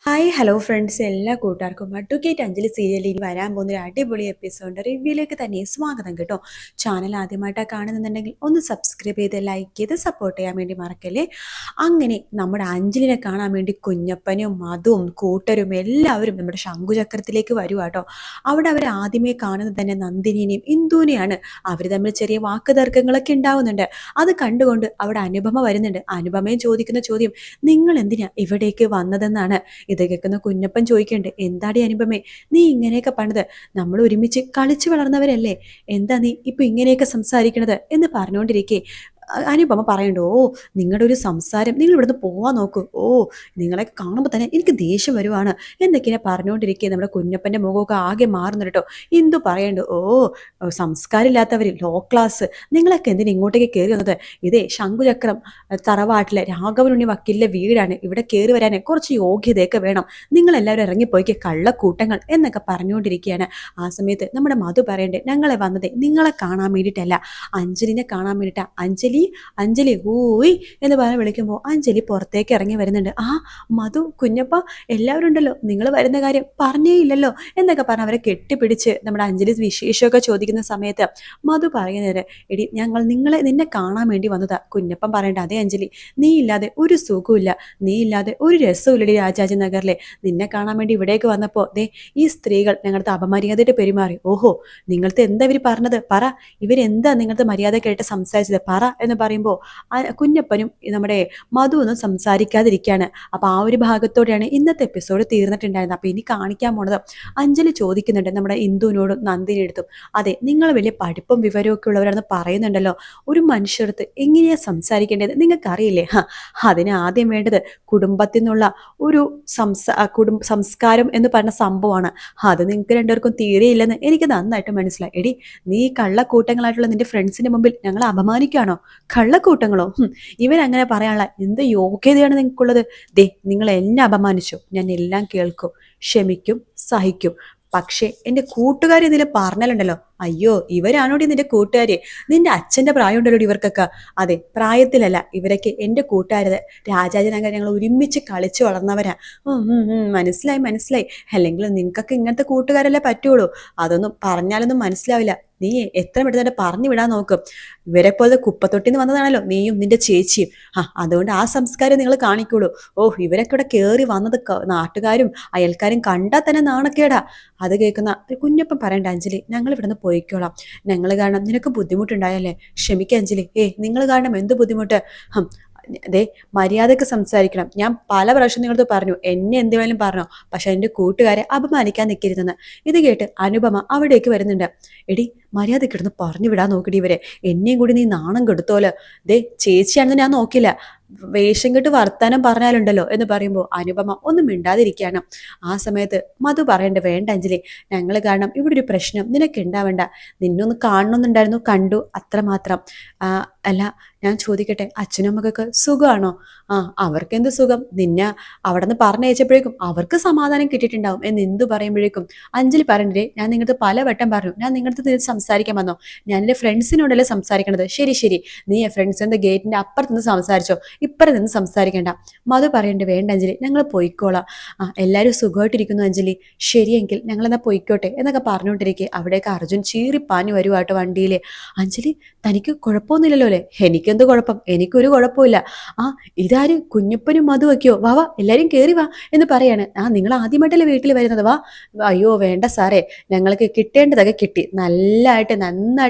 Hi hello friends, എല്ലാ കൂട്ടുകാർക്കും advocate Anjali സീരിയലിൽ ഇനി വരാൻ പോകുന്ന ഒരു അടിപൊളി എപ്പിസോഡിൻ്റെ റിവ്യൂയിലേക്ക് തന്നെ സ്വാഗതം കേട്ടോ. ചാനൽ ആദ്യമായിട്ടാണ് കാണുന്നുണ്ടെങ്കിൽ ഒന്ന് സബ്സ്ക്രൈബ് ചെയ്ത് ലൈക്ക് ചെയ്ത് സപ്പോർട്ട് ചെയ്യാൻ വേണ്ടി മറക്കല്ലേ. അങ്ങനെ നമ്മുടെ അഞ്ജലിനെ കാണാൻ വേണ്ടി കുഞ്ഞപ്പനും മധുവും കൂട്ടരും എല്ലാവരും നമ്മുടെ ശംഖുചക്രത്തിലേക്ക് വരുക കേട്ടോ. അവിടെ അവർ ആദ്യമേ കാണുന്നത് തന്നെ നന്ദിനിനെയും ഇന്ദുവിനെയാണ്. അവർ തമ്മിൽ ചെറിയ വാക്ക് തർക്കങ്ങളൊക്കെ ഉണ്ടാവുന്നുണ്ട്. അത് കണ്ടുകൊണ്ട് അവിടെ അനുപമ വരുന്നുണ്ട്. അനുപമയും ചോദിക്കുന്ന ചോദ്യം, നിങ്ങൾ എന്തിനാ ഇവിടേക്ക് വന്നതെന്നാണ്. ഇത് കേൾക്കുന്ന കുഞ്ഞപ്പൻ ചോദിക്കണ്ട്, എന്താടി അനുപമേ നീ ഇങ്ങനെയൊക്കെ പണിത്, നമ്മൾ ഒരുമിച്ച് കളിച്ചു വളർന്നവരല്ലേ, എന്താ നീ ഇപ്പൊ ഇങ്ങനെയൊക്കെ സംസാരിക്കണത് എന്ന് പറഞ്ഞുകൊണ്ടിരിക്കേ അനുപമ പറയണ്ടോ, ഓ നിങ്ങളുടെ ഒരു സംസാരം, നിങ്ങൾ ഇവിടുന്ന് പോവാൻ നോക്കൂ, ഓ നിങ്ങളെ കാണുമ്പോൾ തന്നെ എനിക്ക് ദേഷ്യം വരുവാണ് എന്തൊക്കെയാ പറഞ്ഞുകൊണ്ടിരിക്കുക. നമ്മുടെ കുഞ്ഞപ്പൻ്റെ മുഖമൊക്കെ ആകെ മാറുന്നു കേട്ടോ. ഇന്ദു പറയണ്ടോ, ഓ സംസ്കാരമില്ലാത്തവർ, ലോ ക്ലാസ്, നിങ്ങളൊക്കെ എന്തിനാ ഇങ്ങോട്ടേക്ക് കയറി വന്നത്? ഇതേ ശംഖുചക്രം തറവാട്ടിലെ രാഘവനുണ്ണി വക്കീലിലെ വീടാണ്, ഇവിടെ കയറി വരാൻ കുറച്ച് യോഗ്യതയൊക്കെ വേണം, നിങ്ങളെല്ലാവരും ഇറങ്ങിപ്പോയിക്ക് കള്ളക്കൂട്ടങ്ങൾ എന്നൊക്കെ പറഞ്ഞുകൊണ്ടിരിക്കുകയാണ്. ആ സമയത്ത് നമ്മുടെ മധു പറയണ്ടേ, ഞങ്ങളെ വന്നത് നിങ്ങളെ കാണാൻ വേണ്ടിയിട്ടല്ല, അഞ്ജലിനെ കാണാൻ വേണ്ടിയിട്ടാ. അഞ്ജലി അഞ്ജലി ഊയ് എന്ന് പറഞ്ഞ് വിളിക്കുമ്പോൾ അഞ്ജലി പുറത്തേക്ക് ഇറങ്ങി വരുന്നുണ്ട്. ആ മധു, കുഞ്ഞപ്പ എല്ലാവരും ഉണ്ടല്ലോ, നിങ്ങൾ വരുന്ന കാര്യം പറഞ്ഞേ ഇല്ലല്ലോ എന്നൊക്കെ പറഞ്ഞ് അവരെ കെട്ടിപ്പിടിച്ച് നമ്മുടെ അഞ്ജലി വിശേഷമൊക്കെ ചോദിക്കുന്ന സമയത്ത് മധു പറയുന്നത്, എടി ഞങ്ങൾ നിന്നെ കാണാൻ വേണ്ടി വന്നതാ. കുഞ്ഞപ്പൻ പറയണ്ട, അതേ അഞ്ജലി, നീ ഇല്ലാതെ ഒരു സുഖമില്ല, നീ ഇല്ലാതെ ഒരു രസമില്ലടി രാജാജി നഗറിലെ, നിന്നെ കാണാൻ വേണ്ടി ഇവിടേക്ക് വന്നപ്പോൾ ദേ ഈ സ്ത്രീകൾ ഞങ്ങളുടെ അപമര്യാദയായിട്ട് പെരുമാറി. ഓഹോ, നിങ്ങളത്തെ എന്താ ഇവർ പറഞ്ഞത് പറ, ഇവരെന്താ നിങ്ങളുടെ മര്യാദ കേട്ട് സംസാരിച്ചത് പറ എന്ന് പറയുമ്പോൾ കുഞ്ഞപ്പനും നമ്മുടെ മധു ഒന്നും സംസാരിക്കാതിരിക്കുകയാണ്. അപ്പൊ ആ ഒരു ഭാഗത്തോടെയാണ് ഇന്നത്തെ എപ്പിസോഡ് തീർന്നിട്ടുണ്ടായിരുന്നത്. അപ്പൊ ഇനി കാണിക്കാൻ പോണത്, അഞ്ജലി ചോദിക്കുന്നുണ്ട് നമ്മുടെ ഇന്ദുവിനോടും നന്ദിനിയെടുത്തും, അതെ നിങ്ങൾ വലിയ പഠിപ്പും വിവരവും ഒക്കെ ഉള്ളവരാണെന്ന് പറയുന്നുണ്ടല്ലോ, ഒരു മനുഷ്യർക്ക് എങ്ങനെയാ സംസാരിക്കേണ്ടത് നിങ്ങൾക്കറിയില്ലേ? അതിന് ആദ്യം വേണ്ടത് കുടുംബത്തിൽ നിന്നുള്ള ഒരു സംസ്കാരം എന്ന് പറഞ്ഞ സംഭവമാണ്. അത് നിങ്ങൾക്ക് രണ്ടുപേർക്കും തീരെയില്ലെന്ന് എനിക്ക് നന്നായിട്ട് മനസ്സിലായി. എടി നീ കള്ളക്കൂട്ടങ്ങളായിട്ടുള്ള നിന്റെ ഫ്രണ്ട്സിന്റെ മുമ്പിൽ ഞങ്ങളെ അപമാനിക്കുകയാണോ? കള്ളക്കൂട്ടങ്ങളോ? ഇവരങ്ങനെ പറയാനുള്ള എന്ത് യോഗ്യതയാണ് നിങ്ങൾക്കുള്ളത്? ദേ നിങ്ങൾ എന്നെ അപമാനിച്ചു, ഞാൻ എല്ലാം കേൾക്കും, ക്ഷമിക്കും, സഹിക്കും. പക്ഷേ എൻ്റെ കൂട്ടുകാരി എന്തെങ്കിലും പറഞ്ഞാലുണ്ടല്ലോ, അയ്യോ ഇവരാണോടി നിന്റെ കൂട്ടുകാരി, നിന്റെ അച്ഛൻ്റെ പ്രായം ഉണ്ടല്ലോ ഇവർക്കൊക്കെ. അതെ പ്രായത്തിലല്ല, ഇവരൊക്കെ എൻ്റെ കൂട്ടുകാരത്, രാജാജനഗർ ഞങ്ങൾ ഒരുമിച്ച് കളിച്ചു വളർന്നവരാ. മനസ്സിലായി മനസ്സിലായി, അല്ലെങ്കിൽ നിങ്ങൾക്കൊക്കെ ഇങ്ങനത്തെ കൂട്ടുകാരല്ലേ പറ്റുള്ളൂ, അതൊന്നും പറഞ്ഞാലൊന്നും മനസ്സിലാവില്ല. നീ എത്ര പെട്ടെന്ന് പറഞ്ഞു വിടാൻ നോക്കും. ഇവരെ പോലെ കുപ്പത്തൊട്ടിന്ന് വന്നതാണല്ലോ നീയും നിന്റെ ചേച്ചിയും. അതുകൊണ്ട് ആ സംസ്കാരം നിങ്ങൾ കാണിക്കുള്ളൂ. ഓ ഇവരൊക്കെ ഇവിടെ കയറി വന്നത് നാട്ടുകാരും അയൽക്കാരും കണ്ടാൽ തന്നെ നാണക്കേടാ. അത് കേൾക്കുന്ന കുഞ്ഞപ്പൻ പറയണ്ട, അഞ്ജലി ഞങ്ങൾ ഇവിടുന്ന് പോയിക്കോളാം, ഞങ്ങൾ കാരണം നിനക്ക് ബുദ്ധിമുട്ടുണ്ടായല്ലേ, ക്ഷമിക്കുക അഞ്ജലി. നിങ്ങൾ കാരണം എന്ത് ബുദ്ധിമുട്ട്? അതെ മര്യാദക്ക് സംസാരിക്കണം. ഞാൻ പല പ്രാവശ്യം നിങ്ങളത് പറഞ്ഞു, എന്നെ എന്തെങ്കിലും പറഞ്ഞോ, പക്ഷെ എൻ്റെ കൂട്ടുകാരെ അപമാനിക്കാൻ നിൽക്കരുതെന്ന്. ഇത് കേട്ട് അനുപമ അവിടേക്ക് വരുന്നുണ്ട്. എടി മര്യാദക്ക് ഇടുന്ന് പറഞ്ഞു വിടാൻ നോക്കിടി ഇവരെ, എന്നെയും കൂടി നീ നാണം കെടുത്തോല്. ദേ ചേച്ചിയാണെന്ന് ഞാൻ നോക്കില്ല, വേഷം കെട്ട് വർത്താനം പറഞ്ഞാലുണ്ടല്ലോ എന്ന് പറയുമ്പോൾ അനുപമ ഒന്നും മിണ്ടാതിരിക്കുകയാണ്. ആ സമയത്ത് മധു പറയണ്ട, വേണ്ട അഞ്ജലി, ഞങ്ങൾ കാരണം ഇവിടെ ഒരു പ്രശ്നം നിനക്ക് ഉണ്ടാവണ്ട, നിന്നൊന്ന് കാണണമെന്നുണ്ടായിരുന്നു, കണ്ടു അത്രമാത്രം. അല്ല ഞാൻ ചോദിക്കട്ടെ, അച്ഛനും അമ്മക്കൊക്കെ സുഖമാണോ? അവർക്ക് എന്ത് സുഖം, നിന്നെ അവിടെ നിന്ന് പറഞ്ഞയച്ചപ്പോഴേക്കും അവർക്ക് സമാധാനം കിട്ടിയിട്ടുണ്ടാവും എന്ന് എന്തു പറയുമ്പോഴേക്കും അഞ്ജലി പറയണ്ടേ, ഞാൻ നിങ്ങളുടെ പലവട്ടം പറഞ്ഞു, ഞാൻ നിങ്ങളുടെ സംസാരിക്കാൻ വന്നോ, ഞാൻ എൻ്റെ ഫ്രണ്ട്സിനോടല്ലേ സംസാരിക്കണത്. ശരി ശരി, നീ ഫ്രണ്ട്സിന്റെ ഗേറ്റിന്റെ അപ്പുറത്ത് നിന്ന് സംസാരിച്ചോ, ഇപ്പുറത്ത് നിന്ന് സംസാരിക്കേണ്ട. മധു പറയണ്ടേ, വേണ്ട അഞ്ജലി ഞങ്ങൾ പൊയ്ക്കോളാം, എല്ലാവരും സുഖമായിട്ടിരിക്കുന്നു അഞ്ജലി, ശരിയെങ്കിൽ ഞങ്ങളെന്നാ പൊയ്ക്കോട്ടെ എന്നൊക്കെ പറഞ്ഞുകൊണ്ടിരിക്കെ അവിടേക്ക് അർജുൻ ചീറിപ്പാഞ്ഞു വരുവാട്ടോ വണ്ടിയിലെ. അഞ്ജലി തനിക്ക് കുഴപ്പമൊന്നുമില്ലല്ലോ അല്ലേ? എനിക്കെന്ത് കുഴപ്പം, എനിക്കൊരു കുഴപ്പമില്ല. ഇതാര് കുഞ്ഞപ്പനും മധു വയ്ക്കോ, വാ വാ എല്ലാവരും കയറി വാ എന്ന് പറയാണ്. നിങ്ങൾ ആദ്യമായിട്ടല്ലേ വീട്ടിൽ വരുന്നത്, വാ. അയ്യോ വേണ്ട സാറേ, ഞങ്ങൾക്ക് കിട്ടേണ്ടതൊക്കെ കിട്ടി, നന്നായിട്ട്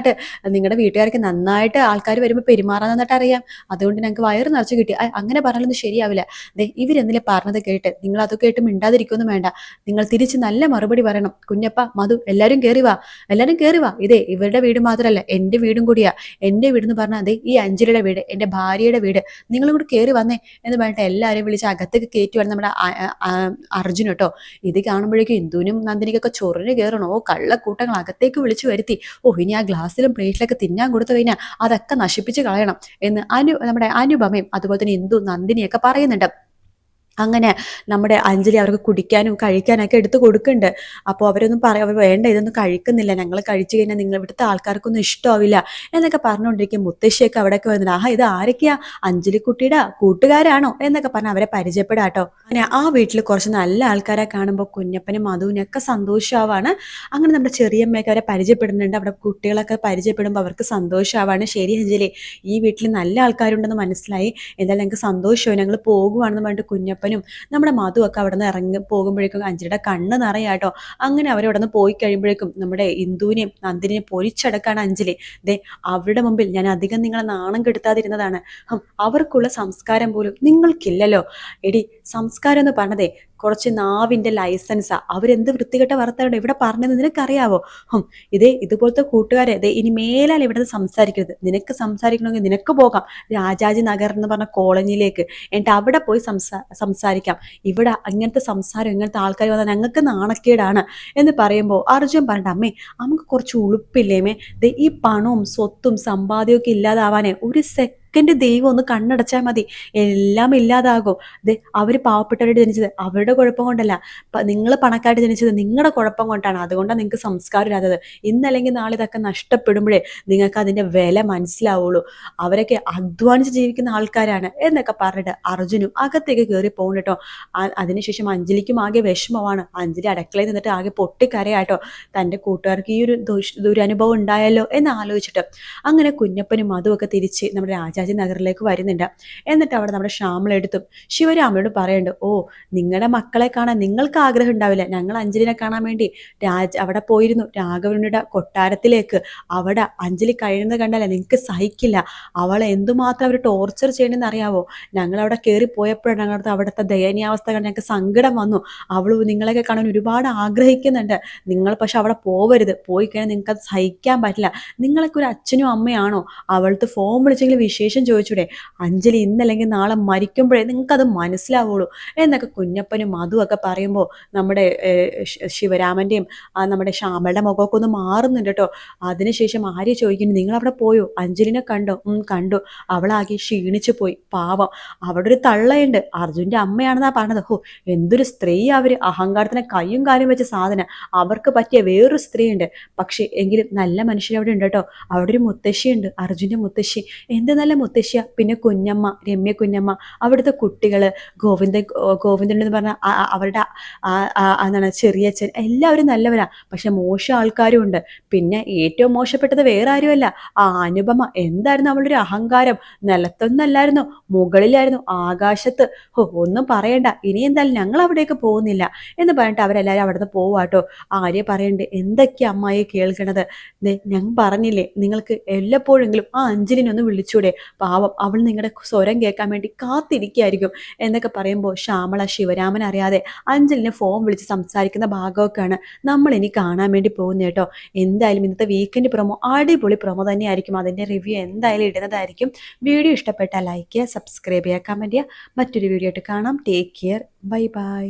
നിങ്ങളുടെ വീട്ടുകാർക്ക് നന്നായിട്ട് ആൾക്കാർ വരുമ്പോൾ പെരുമാറാൻ നന്നായിട്ട് അറിയാം, അതുകൊണ്ട് ഞങ്ങൾക്ക് വയറ് നിറച്ച് കിട്ടി. അങ്ങനെ പറഞ്ഞാലൊന്നും ശരിയാവില്ല. ദേ ഇവരെന്തിലെ പറഞ്ഞത് കേട്ട് നിങ്ങൾ അത് കേട്ട് മിണ്ടാതിരിക്കൊന്നും വേണ്ട, നിങ്ങൾ തിരിച്ച് നല്ല മറുപടി പറയണം. കുഞ്ഞപ്പ മധു എല്ലാവരും കയറി വാ, എല്ലാവരും കയറി വാ. ഇതേ ഇവരുടെ വീട് മാത്രമല്ല എൻ്റെ വീടും കൂടിയാ. എൻ്റെ വീടെന്ന് പറഞ്ഞാൽ അതെ ഈ അഞ്ജലിയുടെ വീട്, എൻ്റെ ഭാര്യയുടെ വീട്, നിങ്ങളും കൂടി കയറി വന്നേ എന്ന് പറഞ്ഞിട്ട് എല്ലാവരെയും വിളിച്ച് അകത്തേക്ക് കയറ്റുവാണ് നമ്മുടെ അർജുൻ കേട്ടോ. ഇത് കാണുമ്പോഴേക്കും ഇന്ദുവിനും നന്ദിനിക്കൊക്കെ ചൊറിഞ്ഞ് കയറണോ, കള്ളക്കൂട്ടങ്ങൾ അകത്തേക്ക് വിളിച്ചു വരുത്തി. ഇനി ആ ഗ്ലാസ്സിലും പ്ലേറ്റിലൊക്കെ തിന്നാൻ കൊടുത്തു കഴിഞ്ഞാൽ അതൊക്കെ നശിപ്പിച്ച് കളയണം എന്ന് നമ്മുടെ അനുപമയും അതുപോലെ തന്നെ ഇന്ദു നന്ദിനിയൊക്കെ പറയുന്നുണ്ട്. അങ്ങനെ നമ്മുടെ അഞ്ജലി അവർക്ക് കുടിക്കാനും കഴിക്കാനൊക്കെ എടുത്ത് കൊടുക്കുന്നുണ്ട്. അപ്പോൾ അവരൊന്നും അവർ വേണ്ട, ഇതൊന്നും കഴിക്കുന്നില്ല, ഞങ്ങൾ കഴിച്ചു കഴിഞ്ഞാൽ നിങ്ങൾ ഇവിടുത്തെ ആൾക്കാർക്കൊന്നും ഇഷ്ടമാവില്ല എന്നൊക്കെ പറഞ്ഞുകൊണ്ടിരിക്കും. മുത്തശ്ശിയൊക്കെ അവിടെയൊക്കെ വരുന്നുണ്ട്. ആഹാ, ഇത് ആരൊക്കെയാ, അഞ്ജലിക്കുട്ടിയുടെ കൂട്ടുകാരാണോ എന്നൊക്കെ പറഞ്ഞ് അവരെ പരിചയപ്പെടാട്ടോ. അങ്ങനെ ആ വീട്ടിൽ കുറച്ച് നല്ല ആൾക്കാരെ കാണുമ്പോൾ കുഞ്ഞപ്പനും മധുവിനൊക്കെ സന്തോഷമാവാണ്. അങ്ങനെ നമ്മുടെ ചെറിയമ്മയൊക്കെ അവരെ പരിചയപ്പെടുന്നുണ്ട്. അവിടെ കുട്ടികളൊക്കെ പരിചയപ്പെടുമ്പോൾ അവർക്ക് സന്തോഷമാവാണ്. ശരി അഞ്ജലി, ഈ വീട്ടിൽ നല്ല ആൾക്കാരുണ്ടെന്ന് മനസ്സിലായി, എന്തായാലും ഞങ്ങൾക്ക് സന്തോഷമായി, ഞങ്ങൾ പോകുവാണെന്ന് പറഞ്ഞിട്ട് കുഞ്ഞപ്പനും നമ്മുടെ മധുവൊക്കെ അവിടെ നിന്ന് ഇറങ്ങി പോകുമ്പോഴേക്കും അഞ്ജലിയുടെ കണ്ണ് നിറയാട്ടോ. അങ്ങനെ അവരവിടെ നിന്ന് പോയി കഴിയുമ്പോഴേക്കും നമ്മുടെ ഇന്ദുവിനെയും നന്ദിനെയും പൊരിച്ചടക്കാണ് അഞ്ജലി. ദേ, അവരുടെ മുമ്പിൽ ഞാൻ അധികം നിങ്ങളെ നാണം കെടുത്താതിരുന്നതാണ്. അവർക്കുള്ള സംസ്കാരം പോലും നിങ്ങൾക്കില്ലല്ലോ. എടി, സംസ്കാരം എന്ന് പറഞ്ഞതേ കുറച്ച് നാവിന്റെ ലൈസൻസാ. അവരെന്ത് വൃത്തികെട്ട വർത്തമാനമാണ് ഇവിടെ പറഞ്ഞത് നിനക്കറിയാവോ? ഇതുപോലത്തെ കൂട്ടുകാരെ ഇനി മേലാൽ ഇവിടെ സംസാരിക്കരുത്. നിനക്ക് സംസാരിക്കണമെങ്കിൽ നിനക്ക് പോകാം രാജാജി നഗർ എന്ന് പറഞ്ഞ കോളനിയിലേക്ക്, എന്നിട്ട് അവിടെ പോയി സംസാരിക്കാം. ഇവിടെ അങ്ങനത്തെ സംസാരം, ഇങ്ങനത്തെ ആൾക്കാർ വന്നാൽ ഞങ്ങൾക്ക് നാണക്കേടാണ് എന്ന് പറയുമ്പോൾ അർജുൻ പറഞ്ഞിട്ട്, അമ്മേ നമുക്ക് കുറച്ച് ഉളുപ്പില്ലേമേ, ഈ പണവും സ്വത്തും സമ്പാദ്യമൊക്കെ ഇല്ലാതാവാനേ ഒരു സെക്കൻഡ് ദൈവം ഒന്ന് കണ്ണടച്ചാൽ മതി, എല്ലാം ഇല്ലാതാകും. അവർ പാവപ്പെട്ടവരുടെ ജനിച്ചത് അവരുടെ കുഴപ്പം കൊണ്ടല്ല, നിങ്ങൾ പണക്കാരുടെ ജനിച്ചത് നിങ്ങളുടെ കുഴപ്പം കൊണ്ടാണ്. അതുകൊണ്ടാണ് നിങ്ങൾക്ക് സംസ്കാരം ഇല്ലാത്തത്. ഇന്നല്ലെങ്കിൽ നാളെ ഇതൊക്കെ നഷ്ടപ്പെടുമ്പോഴേ നിങ്ങൾക്ക് അതിന്റെ വില മനസ്സിലാവുള്ളൂ. അവരൊക്കെ അധ്വാനിച്ച് ജീവിക്കുന്ന ആൾക്കാരാണ് എന്നൊക്കെ പറഞ്ഞിട്ട് അർജുനും അകത്തേക്ക് കയറി പോകും കേട്ടോ. അതിനുശേഷം അഞ്ജലിക്കും ആകെ വിഷമമാണ്. അഞ്ജലി അടുക്കളയിൽ നിന്നിട്ട് ആകെ പൊട്ടിക്കരയാട്ടോ, തൻ്റെ കൂട്ടുകാർക്ക് ഈ ഒരു ദുരനുഭവം ഉണ്ടായല്ലോ എന്ന് ആലോചിച്ചിട്ട്. അങ്ങനെ കുഞ്ഞപ്പനും അതുമൊക്കെ തിരിച്ച് നമ്മുടെ രാജാജി നഗറിലേക്ക് വരുന്നുണ്ട്. എന്നിട്ട് അവിടെ നമ്മുടെ ശ്യാമളെടുത്തും ശിവരാമനോട് പറയുന്നുണ്ട്, ഓ, നിങ്ങളുടെ മക്കളെ കാണാൻ നിങ്ങൾക്ക് ആഗ്രഹം ഉണ്ടാവില്ല, ഞങ്ങൾ അഞ്ജലിനെ കാണാൻ വേണ്ടി അവിടെ പോയിരുന്നു, രാഘവനുടെ കൊട്ടാരത്തിലേക്ക്. അവിടെ അഞ്ജലി കഴിയുന്നത് കണ്ടല്ലേ നിങ്ങൾക്ക് സഹിക്കില്ല. അവളെ എന്തുമാത്രം അവർ ടോർച്ചർ ചെയ്യണമെന്ന് അറിയാവോ? ഞങ്ങളവിടെ കയറി പോയപ്പോഴാണ് ഞങ്ങളുടെ അവിടുത്തെ ദയനീയാവസ്ഥ കണ്ട് ഞങ്ങൾക്ക് സങ്കടം വന്നു. അവൾ നിങ്ങളെയൊക്കെ കാണാൻ ഒരുപാട് ആഗ്രഹിക്കുന്നുണ്ട്. നിങ്ങൾ പക്ഷെ അവിടെ പോവരുത്, പോയി കഴിഞ്ഞാൽ നിങ്ങൾക്ക് അത് സഹിക്കാൻ പറ്റില്ല. നിങ്ങളൊക്കെ ഒരു അച്ഛനും അമ്മയാണോ? അവൾക്ക് ഫോൺ വിളിച്ചെങ്കിൽ വിശേഷം ചോദിച്ചൂടെ? അഞ്ജലി ഇന്നല്ലെങ്കിൽ നാളെ മരിക്കുമ്പോഴേ നിങ്ങൾക്കത് മനസ്സിലാവുള്ളൂ എന്നൊക്കെ കുഞ്ഞപ്പനും അതുമൊക്കെ പറയുമ്പോൾ നമ്മുടെ ശിവരാമൻ്റെയും നമ്മുടെ ശ്യാമളുടെ മുഖമൊക്കെ ഒന്ന് മാറുന്നുണ്ട് കേട്ടോ. അതിനുശേഷം ആര്യ ചോദിക്കുന്നു, നിങ്ങൾ അവിടെ പോയോ? അഞ്ജലിനെ കണ്ടോ? കണ്ടു, അവളാകെ ക്ഷീണിച്ചു പോയി, പാവം. അവിടെ ഒരു തള്ളയുണ്ട്, അർജുൻ്റെ അമ്മയാണെന്നാ പറഞ്ഞത്. എന്തൊരു സ്ത്രീ അവര്, അഹങ്കാരത്തിന് കയ്യും കാലും വെച്ച സാധനം. അവർക്ക് പറ്റിയ വേറൊരു സ്ത്രീയുണ്ട്, പക്ഷെ എങ്കിലും നല്ല മനുഷ്യരവിടെ ഉണ്ട് കേട്ടോ. അവിടെ ഒരു മുത്തശ്ശിയുണ്ട്, അർജുൻ്റെ മുത്തശ്ശി. എന്ത് നല്ല മുത്തശ്ശിയ. പിന്നെ കുഞ്ഞമ്മ, രമ്യ കുഞ്ഞമ്മ, അവിടുത്തെ കുട്ടികള്, ഗോവിന്ദൻ എന്ന് പറഞ്ഞ അവരുടെ എന്താണ് ചെറിയച്ഛൻ, എല്ലാവരും നല്ലവരാ. പക്ഷെ മോശം ആൾക്കാരും ഉണ്ട്. പിന്നെ ഏറ്റവും മോശപ്പെട്ടത് വേറെ ആരുമല്ല, ആ അനുപമ. എന്തായിരുന്നു അവളുടെ ഒരു അഹങ്കാരം? നിലത്തൊന്നല്ലായിരുന്നു, മുകളിലായിരുന്നു, ആകാശത്ത്. ഒന്നും പറയണ്ട, ഇനി എന്തായാലും ഞങ്ങൾ അവിടേക്ക് പോകുന്നില്ല എന്ന് പറഞ്ഞിട്ട് അവരെല്ലാവരും അവിടെ നിന്ന് പോവാട്ടോ. ആര്യ പറയണ്ട്, എന്തൊക്കെയാ അമ്മായി കേൾക്കണത്? ഞങ്ങൾ പറഞ്ഞില്ലേ നിങ്ങൾക്ക് എല്ലപ്പോഴെങ്കിലും ആ അഞ്ജലിനൊന്ന് വിളിച്ചൂടെ? പാവം, അവൾ നിങ്ങളുടെ സ്വരം കേൾക്കാൻ വേണ്ടി കാത്തിരിക്കുകയായിരിക്കും എന്നൊക്കെ പറയുമ്പോൾ ശ്യാമള ശിവരാമൻ അറിയാതെ അഞ്ജലിനെ ഫോൺ വിളിച്ച് സംസാരിക്കുന്ന ഭാഗമൊക്കെയാണ് നമ്മൾ ഇനി കാണാൻ വേണ്ടി പോകുന്നത് കേട്ടോ. എന്തായാലും ഇന്നത്തെ വീക്കെൻഡ് പ്രൊമോ അടിപൊളി പ്രൊമോ തന്നെയായിരിക്കും. അതിൻ്റെ റിവ്യൂ എന്തായാലും ഇടുന്നതായിരിക്കും. വീഡിയോ ഇഷ്ടപ്പെട്ടാൽ ലൈക്ക് ചെയ്യുക, സബ്സ്ക്രൈബ് ചെയ്യുക, കമൻറ്റ് ചെയ്യുക. മറ്റൊരു വീഡിയോ ആയിട്ട് കാണാം. Take care, bye bye.